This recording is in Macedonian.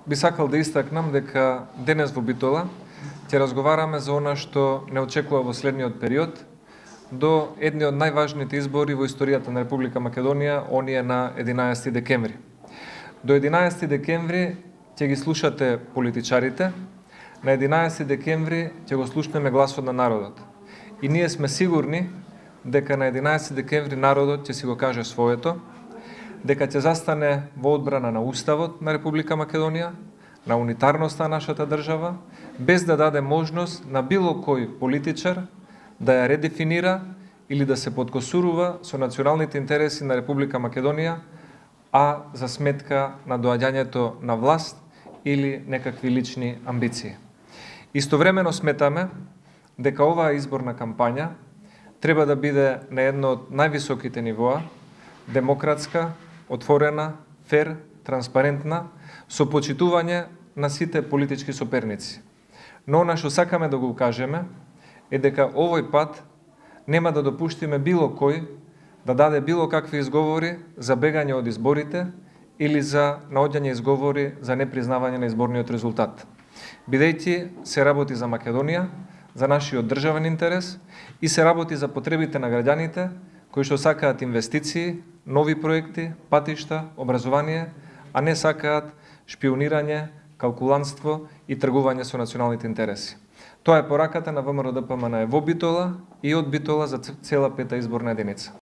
би сакал да истакнам дека денес во Битола ќе разговараме за она што не очекува во следниот период до едни од најважните избори во историјата на Република Македонија, оние на 11 декември. До 11 декември ќе ги слушате политичарите, на 11 декември ќе го слушнеме гласот на народот. И ние сме сигурни дека на 11 декември народот ќе си го каже своето, дека ќе застане во одбрана на Уставот на Република Македонија, на унитарноста на нашата држава, без да даде можност на било кој политичар да ја редефинира или да се подкосурува со националните интереси на Република Македонија, а за сметка на доаѓањето на власт или некакви лични амбиции. Истовремено сметаме дека оваа изборна кампања треба да биде на едно од највисоките нивоа, демократска, отворена, фер, транспарентна, со почитување на сите политички соперници. Но она што сакаме да го кажеме е дека овој пат нема да допуштиме било кој да даде било какви изговори за бегање од изборите или за наоѓање изговори за непризнавање на изборниот резултат. Бидејќи се работи за Македонија, за нашиот државен интерес и се работи за потребите на граѓаните кои што сакаат инвестиции, нови проекти, патишта, образование, а не сакаат шпионирање, калкулантство и тргување со националните интереси. Тоа е пораката на ВМРО-ДПМН во Битола и од Битола за цела 5-та изборна единица.